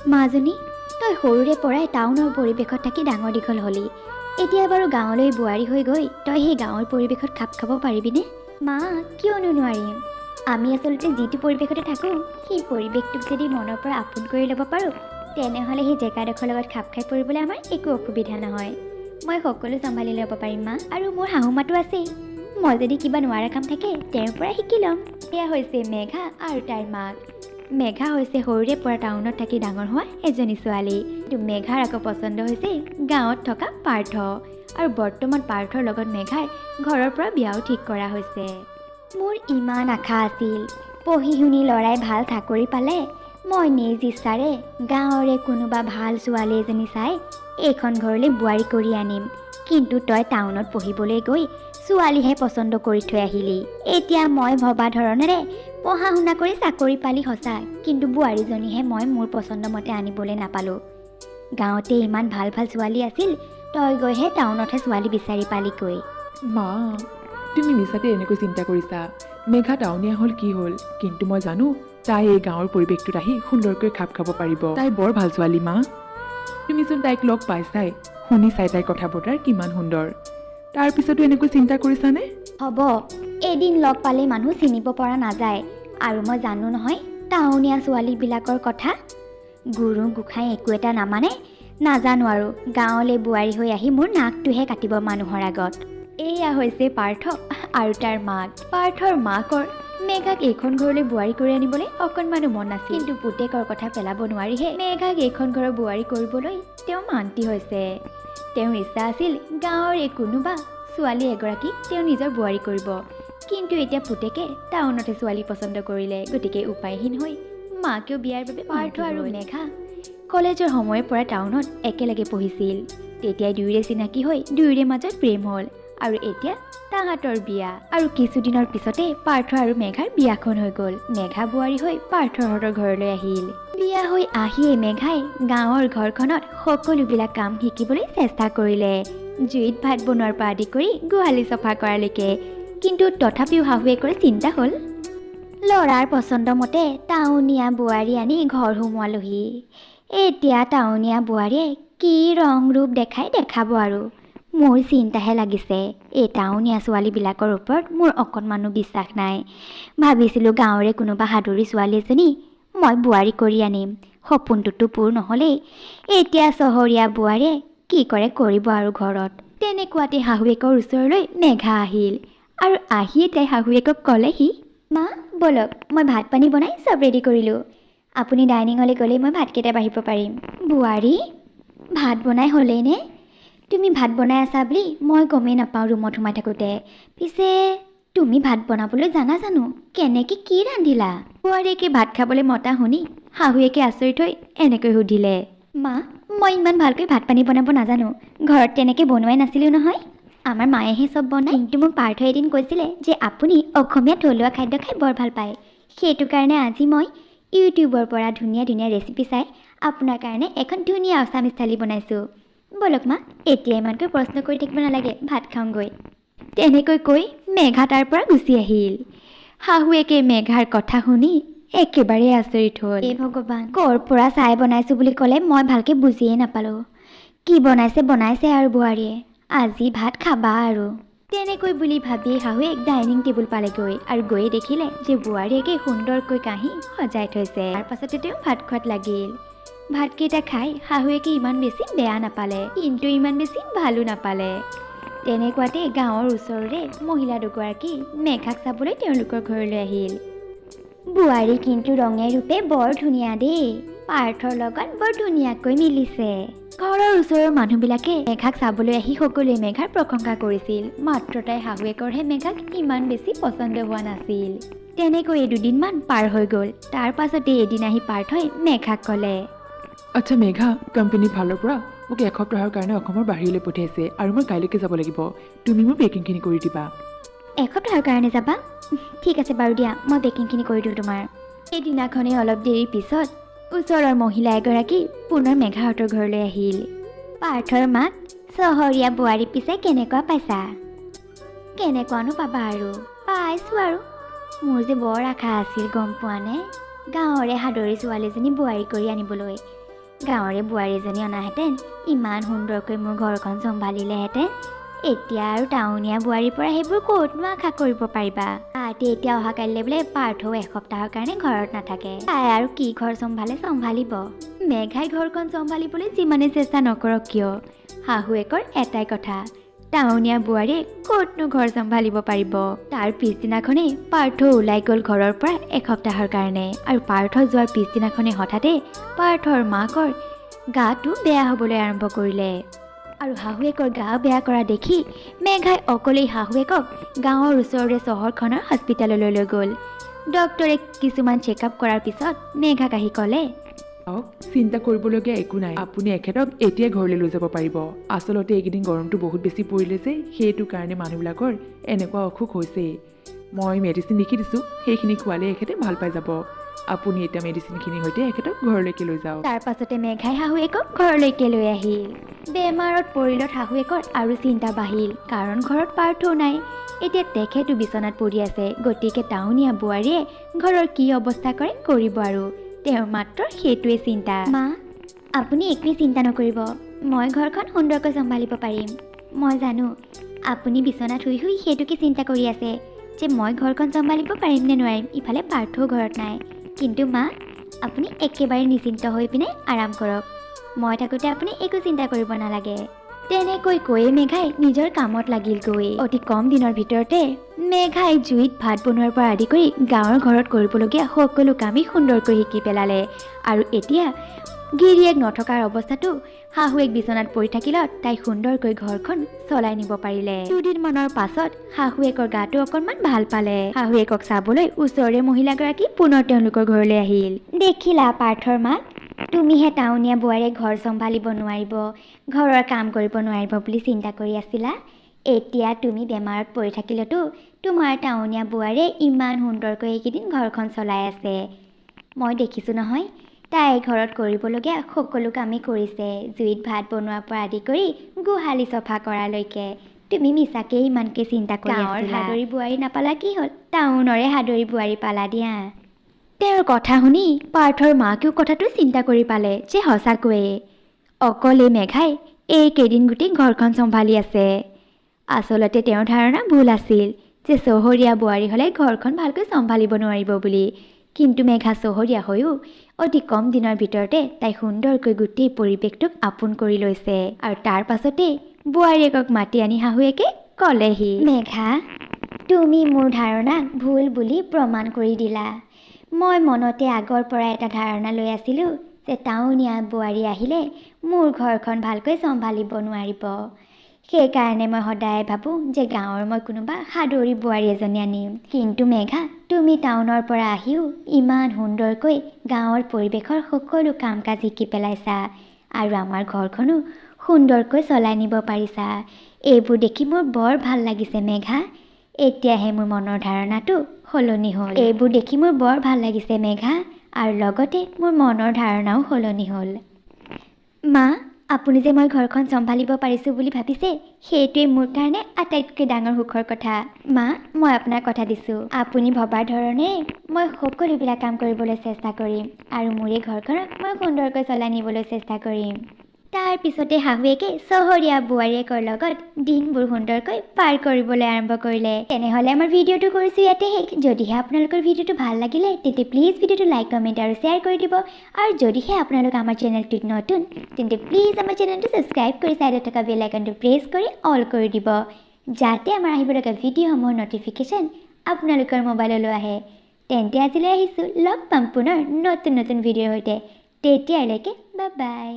মাজনী, তই সৰুৰে পৰাই টাউনৰ পৰিৱেশত থাকি ডাঙৰ দীঘল হ'লি। এতিয়া বাৰু গাঁৱলৈ বোৱাৰী হৈ গৈ তই সেই গাঁৱৰ পৰিৱেশত খাপ খাব পাৰিবিনে? মা, কিয়নো নোৱাৰিম? আমি আচলতে যিটো পৰিৱেশতে থাকোঁ সেই পৰিৱেশটোক যদি মনৰ পৰা আপোন কৰি ল'ব পাৰোঁ, তেনেহ'লে সেই জেগাডোখৰ লগত খাপ খাই পৰিবলৈ আমাৰ একো অসুবিধা নহয়। মই সকলো চম্ভালি ল'ব পাৰিম মা, আৰু মোৰ শাহু মাতো আছেই। মই যদি কিবা নোৱাৰা কাম থাকে তেওঁৰ পৰা শিকি ল'ম। এয়া হৈছে মেঘা আৰু তাইৰ মাক। মেঘা হৈছে সৰুৰে পৰা টাউনত থাকি ডাঙৰ হোৱা এজনী ছোৱালী। কিন্তু মেঘাৰ আকৌ পচন্দ হৈছে গাঁৱত থকা পাৰ্থ, আৰু বৰ্তমান পাৰ্থৰ লগত মেঘাৰ ঘৰৰ পৰা বিয়াও ঠিক কৰা হৈছে। মোৰ ইমান আশা আছিল, পঢ়ি শুনি ল'ৰাই ভাল চাকৰি পালে মই নিজ ইচ্ছাৰে গাঁৱৰে কোনোবা ভাল ছোৱালী এজনী চাই এইখন ঘৰলৈ বোৱাৰী কৰি আনিম। কিন্তু তই টাউনত পঢ়িবলৈ গৈ ছোৱালীহে পচন্দ কৰি থৈ আহিলি। এতিয়া মই ভবা ধৰণেৰে পঢ়া শুনা কৰি চাকৰি পালি সঁচা, কিন্তু বোৱাৰীজনীহে মই মোৰ পচন্দ মতে আনিবলৈ নাপালোঁ। গাঁৱতে ইমান ভাল ভাল ছোৱালী আছিল, তই গৈহে টাউনতহে ছোৱালী বিচাৰি পালিগৈ। মা, তুমি মিছাতে এনেকৈ চিন্তা কৰিছা। মেঘা টাউনীয়া হ'ল কি হ'ল, কিন্তু মই জানো তাই এই গাঁৱৰ পৰিৱেশটোত আহি সুন্দৰকৈ খাপ খাব পাৰিব। তাই বৰ ভাল ছোৱালী মা। তুমিচোন তাইক লগ পাইছাই, শুনি চাই তাইৰ কথা বতৰা কিমান সুন্দৰ। তাৰ পিছতো এনেকৈ চিন্তা কৰিছানে? হ'ব, এদিন লগ পালে মানুহ চিনিব পৰা নাযায়। আৰু মই জানো নহয় টাউনীয়া ছোৱালীবিলাকৰ কথা। গুৰু গোসাঁই একো এটা নামানে, নাজানো আৰু গাঁৱলৈ বোৱাৰী হৈ আহি মোৰ নাকটোহে কাটিব মানুহৰ আগত। এয়া হৈছে পাৰ্থ আৰু তাৰ মাক। পাৰ্থৰ মাকৰ মেঘাক এইখন ঘৰলৈ বোৱাৰী কৰি আনিবলৈ অকণমানো মন নাছিল, কিন্তু পুতেকৰ কথা পেলাব নোৱাৰিহে মেঘাক এইখন ঘৰৰ বোৱাৰী কৰিবলৈ তেওঁ মান্তি হৈছে। তেওঁৰ ইচ্ছা আছিল গাঁৱৰ এই কোনোবা ছোৱালী এগৰাকীক তেওঁ নিজৰ বোৱাৰী কৰিব, কিন্তু এতিয়া পুতেকে টাউনতে ছোৱালী পচন্দ কৰিলে। গতিকে উপায়হীন হৈ মাকেও বিয়াৰ বাবে পাৰ্থ আৰু মেঘা কলেজৰ সময়ৰ পৰা টাউনত একেলগে পঢ়িছিল। তেতিয়াই দুয়োৰে চিনাকি হৈ দুয়োৰে মাজত প্ৰেম হ'ল, আৰু এতিয়া তাহাঁতৰ বিয়া। আৰু কিছুদিনৰ পিছতে পাৰ্থ আৰু মেঘাৰ বিয়াখন হৈ গ'ল। মেঘা বোৱাৰী হৈ পাৰ্থহঁতৰ ঘৰলৈ আহিল। বিয়া হৈ আহিয়ে মেঘাই গাঁৱৰ ঘৰখনত সকলোবিলাক কাম শিকিবলৈ চেষ্টা কৰিলে, জুইত ভাত বনোৱাৰ পৰা আদি কৰি গোহালি চফা কৰালৈকে। কিন্তু তথাপিও শাহুৱেকৰ চিন্তা হ'ল, ল'ৰাৰ পচন্দ মতে টাউনীয়া বোৱাৰী আনি ঘৰ সোমোৱালোহি। এতিয়া টাউনীয়া বোৱাৰীয়ে কি ৰং ৰূপ দেখাব আৰু। মোৰ চিন্তাহে লাগিছে। এই টাউনীয়া ছোৱালীবিলাকৰ ওপৰত মোৰ অকণমানো বিশ্বাস নাই। ভাবিছিলোঁ গাঁৱৰে কোনোবা সাদৰী ছোৱালী এজনী মই বোৱাৰী কৰি আনিম। সপোনটোতো পূৰ নহ'লেই, এতিয়া চহৰীয়া বোৱাৰীয়ে কি কৰে কৰিব আৰু ঘৰত। তেনেকুৱাতে শাহুৱেকৰ ওচৰলৈ মেঘা আহিল, আৰু আহিয়ে তাই শাহুৱেকক ক'লেহি, মা ব'লক, মই ভাত পানী বনাই চব ৰেডি কৰিলোঁ। আপুনি ডাইনিঙলৈ গ'লেই মই ভাতকেইটা বাঢ়িব পাৰিম। বোৱাৰী, ভাত বনাই হ'লেই নে? তুমি ভাত বনাই আছা বুলি মই গমেই নাপাওঁ ৰুমত সোমাই থাকোঁতে। পিছে তুমি ভাত বনাবলৈ জানা জানো? কেনেকৈ কি ৰান্ধিলা? বোৱাৰীয়েকে ভাত খাবলৈ মতা শুনি শাহুৱেকে আচৰিত হৈ এনেকৈ সুধিলে, মা, মই ইমান ভালকৈ ভাত পানী বনাব নাজানো। ঘৰত তেনেকৈ বনোৱাই নাছিলোঁ নহয়। আমাৰ মায়েহে চব বনায়। কিন্তু মোক পাৰ্থই এদিন কৈছিলে যে আপুনি অসমীয়া থলুৱা খাদ্য খাই বৰ ভাল পায়। সেইটো কাৰণে আজি মই ইউটিউবৰ পৰা ধুনীয়া ধুনীয়া ৰেচিপি চাই আপোনাৰ কাৰণে এখন ধুনীয়া আছামিজ থালি বনাইছোঁ। ব'লক মা, এতিয়া ইমানকৈ প্ৰশ্ন কৰি থাকিব নালাগে, ভাত খাওঁগৈ। তেনেকৈ কৈ মেঘা তাৰ পৰা গুচি আহিল। শাহুৱেকে মেঘাৰ কথা শুনি একেবাৰে আচৰিত হ'ল। এই ভগৱান, ক'ৰ পৰা চাই বনাইছোঁ বুলি ক'লে মই ভালকৈ বুজিয়ে নাপালোঁ। কি বনাইছে আৰু বোৱাৰীয়ে, আজি ভাত খাবা আৰু। তেনেকৈ বুলি ভাবি শাহুৱেক ডাইনিং টেবুল পালেগৈ, আৰু গৈয়ে দেখিলে যে বোৱাৰীয়েকে সুন্দৰকৈ কাঁহী সজাই থৈছে। তাৰ পাছতে তেওঁ ভাত খোৱাত লাগিল। ভাতকেইটা খাই শাহুৱেকে ইমান বেছি বেয়া নাপালে, কিন্তু ইমান বেছি ভালো নাপালে। তেনেকুৱাতে গাঁৱৰ ওচৰৰে মহিলা দুগৰাকী মেঘাক চাবলৈ তেওঁলোকৰ ঘৰলৈ আহিল। বোৱাৰী কিন্তু ৰঙে ৰূপে বৰ ধুনীয়া দেই, পাৰ্থৰ লগত বৰ ধুনীয়াকৈ মিলিছে। ঘৰৰ ওচৰৰ মানুহবিলাকে মেঘাক চাবলৈ আহি সকলোৱে মেঘাৰ প্ৰশংসা কৰিছিল। মাত্ৰ তাই শাহুৱেকৰহে মেঘাক ইমান বেছি পচন্দ হোৱা নাছিল। তেনেকৈয়ে দুদিনমান পাৰ হৈ গ'ল। তাৰ পাছতে এদিন আহি পাৰ্থই মেঘাক ক'লে, আচ্ছা মেঘা, কোম্পানীৰ ফালৰ পৰা মোক এসপ্তাহৰ কাৰণে অসমৰ বাহিৰলৈ পঠিয়াইছে, আৰু মই কাইলৈকে যাব লাগিব। তুমি মোৰ পেকিংখিনি কৰি দিবা। এসপ্তাহৰ কাৰণে যাবা? ঠিক আছে বাৰু দিয়া, মই পেকিংখিনি কৰি দিওঁ তোমাৰ। সেইদিনাখনেই অলপ দেৰিৰ পিছত ওচৰৰ মহিলা এগৰাকী পুনৰ মেঘাহঁতৰ ঘৰলৈ আহিল। পাৰ্থৰ মাক, চহৰীয়া বোৱাৰী পিছে কেনেকুৱা পাইছা? কেনেকুৱানো পাবা আৰু, পাইছোঁ আৰু। মোৰ যে বৰ আশা আছিল গম পোৱানে, গাঁৱৰে সাদৰী ছোৱালীজনী বোৱাৰী কৰি আনিবলৈ। গাঁৱৰে বোৱাৰীজনী অনাহেঁতেন ইমান সুন্দৰকৈ মোৰ ঘৰখন চম্ভালিলেহেঁতেন। এতিয়া আৰু টাউনীয়া বোৱাৰীৰ পৰা সেইবোৰ ক'তনো আশা কৰিব পাৰিবা। তাহাঁতি এতিয়া অহা কাইলৈ বোলে পাৰ্থও এসপ্তাহৰ কাৰণে ঘৰত নাথাকে। তাই আৰু কি ঘৰ চম্ভালিব। মেঘাই ঘৰখন চম্ভালিবলৈ যিমানে চেষ্টা নকৰক কিয়, শাহুৱেকৰ এটাই কথা, টাউনীয়া বোৱাৰীয়ে ক'তনো ঘৰ চম্ভালিব পাৰিব। তাৰ পিছদিনাখনেই পাৰ্থ ওলাই গ'ল ঘৰৰ পৰা এসপ্তাহৰ কাৰণে। আৰু পাৰ্থ যোৱাৰ পিছদিনাখনেই হঠাতে পাৰ্থৰ মাকৰ গাটো বেয়া হ'বলৈ আৰম্ভ কৰিলে। আৰু শাহুৱেকৰ গা বেয়া কৰা দেখি মেঘাই অকলেই শাহুৱেকক গাঁৱৰ ওচৰৰে চহৰখনৰ হস্পিটেললৈ লৈ গ'ল। ডক্টৰে কিছুমান চেকআপ কৰাৰ পিছত মেঘাক আহি ক'লে, চিন্তা কৰিবলগীয়া একো নাই, আপুনি এখেতক এতিয়াই ঘৰলৈ লৈ যাব পাৰিব। আচলতে এইকেইদিন গৰমটো বহুত বেছি পৰিলে যে, সেইটো কাৰণে মানুহবিলাকৰ এনেকুৱা অসুখ হৈছে। মই মেডিচিন লিখি দিছোঁ, সেইখিনি খোৱালে এখেতে ভাল পাই যাব। আপুনি এতিয়া মেডিচিনখিনিৰ সৈতে এখেতক ঘৰলৈকে লৈ যাওক। তাৰ পাছতে মেঘাই শাহুৱেকক ঘৰলৈকে লৈ আহিল। বেমাৰত পৰিলত শাহুৱেকৰ আৰু চিন্তা বাঢ়িল, কাৰণ ঘৰত পাৰ্থও নাই। এতিয়া তেখেতো বিচনাত পৰি আছে, গতিকে টাউনীয়া বোৱাৰীয়ে ঘৰৰ কি অৱস্থা কৰে কৰিব আৰু। তেওঁৰ মাত্ৰ সেইটোৱে চিন্তা। মা, আপুনি একোৱেই চিন্তা নকৰিব, মই ঘৰখন সুন্দৰকৈ চম্ভালিব পাৰিম। মই জানো আপুনি বিচনাত শুই শুই সেইটোকে চিন্তা কৰি আছে যে মই ঘৰখন চম্ভালিব পাৰিম নে নোৱাৰিম। ইফালে পাৰ্থও ঘৰত নাই। কিন্তু মা, আপুনি একেবাৰে নিশ্চিন্ত হৈ পিনে আৰাম কৰক। মই থাকোঁতে আপুনি একো চিন্তা কৰিব নালাগে। তেনেকৈ কৈয়ে মেঘাই নিজৰ কামত লাগিলগৈ। অতি কম দিনৰ ভিতৰতে মেঘাই জুইত ভাত বনোৱাৰ পৰা আদি কৰি গাঁৱৰ ঘৰত কৰিবলগীয়া সকলো কামেই সুন্দৰকৈ শিকি পেলালে। আৰু এতিয়া গিৰিয়েক নথকাৰ অৱস্থাতো শাহুৱেক বিচনাত পৰি থাকিলত তাই সুন্দৰকৈ ঘৰখন চলাই নিব পাৰিলে। দুদিনমানৰ পাছত শাহুৱেকৰ গাটো অকণমান ভাল পালে। শাহুৱেকক চাবলৈ ওচৰৰে মহিলাগৰাকী পুনৰ তেওঁলোকৰ ঘৰলৈ আহিল। দেখিলা পাৰ্থৰ মাক, তুমিহে টাউনীয়া বোৱাৰীয়ে ঘৰ চম্ভালিব নোৱাৰিব, ঘৰৰ কাম কৰিব নোৱাৰিব বুলি চিন্তা কৰি আছিলা। এতিয়া তুমি বেমাৰত পৰি থাকিলেতো তোমাৰ টাউনীয়া বোৱাৰীয়ে ইমান সুন্দৰকৈ এইকেইদিন ঘৰখন চলাই আছে। মই দেখিছোঁ নহয়, তাই ঘৰত কৰিবলগীয়া সকলো কামেই কৰিছে, জুইত ভাত বনোৱাৰ পৰা আদি কৰি গোহালি চফা কৰালৈকে। তুমি মিছাকেই ইমানকৈ চিন্তা কৰি আছিলা। গাঁৱৰ হাদৰী বোৱাৰী নাপালা কি হ'ল, টাউনৰে হাদৰী বোৱাৰী পালা দিয়া। তেওঁৰ কথা শুনি পাৰ্থৰ মাকেও কথাটো চিন্তা কৰি পালে যে সঁচাকৈয়ে অকলে মেঘাই এইকেইদিন গোটেই ঘৰখন চম্ভালি আছে। আচলতে তেওঁৰ ধাৰণা ভুল আছিল যে চহৰীয়া বোৱাৰী হ'লে ঘৰখন ভালকৈ চম্ভালিব নোৱাৰিব বুলি। কিন্তু মেঘা চহৰীয়া হৈও অতি কম দিনৰ ভিতৰতে তাই সুন্দৰকৈ গোটেই পৰিৱেশটোক আপোন কৰি লৈছে। আৰু তাৰ পাছতেই বোৱাৰীয়েকক মাতি আনি শাহুৱেকে ক'লেহি, মেঘা, তুমি মোৰ ধাৰণাক ভুল বুলি প্ৰমাণ কৰি দিলা। মই মনতে আগৰ পৰা এটা ধাৰণা লৈ আছিলোঁ যে টাউনীয়া বোৱাৰী আহিলে মোৰ ঘৰখন ভালকৈ চম্ভালিব নোৱাৰিব। সেইকাৰণে মই সদায় ভাবোঁ যে গাঁৱৰ মই কোনোবা সাদৰী বোৱাৰী এজনী আনিম। কিন্তু মেঘা, তুমি টাউনৰ পৰা আহিও ইমান সুন্দৰকৈ গাঁৱৰ পৰিৱেশৰ সকলো কাম কাজ শিকি পেলাইছা আৰু আমাৰ ঘৰখনো সুন্দৰকৈ চলাই নিব পাৰিছা। এইবোৰ দেখি মোৰ বৰ ভাল লাগিছে মেঘা। এতিয়াহে মোৰ মনৰ ধাৰণাটো সলনি হ'ল। এইবোৰ দেখি মোৰ বৰ ভাল লাগিছে মেঘা, আৰু লগতে মোৰ মনৰ ধাৰণাও সলনি হ'ল। মা, আপুনি যে মই ঘৰখন চম্ভালিব পাৰিছোঁ বুলি ভাবিছে, সেইটোৱে মোৰ কাৰণে আটাইতকৈ ডাঙৰ সুখৰ কথা। মা, মই আপোনাক কথা দিছোঁ, আপুনি ভবাৰ ধৰণে মই সকলোবিলাক কাম কৰিবলৈ চেষ্টা কৰিম আৰু মোৰ এই ঘৰখনক মই সুন্দৰকৈ চলাই নিবলৈ চেষ্টা কৰিম। তাৰ পিছতে শাহুৱেকে চহৰীয়া বোৱাৰীয়েকৰ লগত দিনবোৰ সুন্দৰকৈ পাৰ কৰিবলৈ আৰম্ভ কৰিলে। তেনেহ'লে আমাৰ ভিডিঅ'টো কৰিছোঁ ইয়াতে শেষ। যদিহে আপোনালোকৰ ভিডিঅ'টো ভাল লাগিলে তেন্তে প্লিজ ভিডিঅ'টো লাইক, কমেণ্ট আৰু শ্বেয়াৰ কৰি দিব। আৰু যদিহে আপোনালোক আমাৰ চেনেলটোত নতুন তেন্তে প্লিজ আমাৰ চেনেলটো ছাবস্ক্ৰাইব কৰি ছাইডত থকা বেল আইকনটো প্ৰেছ কৰি অল কৰি দিব, যাতে আমাৰ আহিব লগা ভিডিঅ'সমূহৰ ন'টিফিকেশ্যন আপোনালোকৰ মোবাইললৈ আহে। তেন্তে আজিলৈ আহিছোঁ, লগ পাম পুনৰ নতুন নতুন ভিডিঅ'ৰ সৈতে। তেতিয়ালৈকে বাই বাই।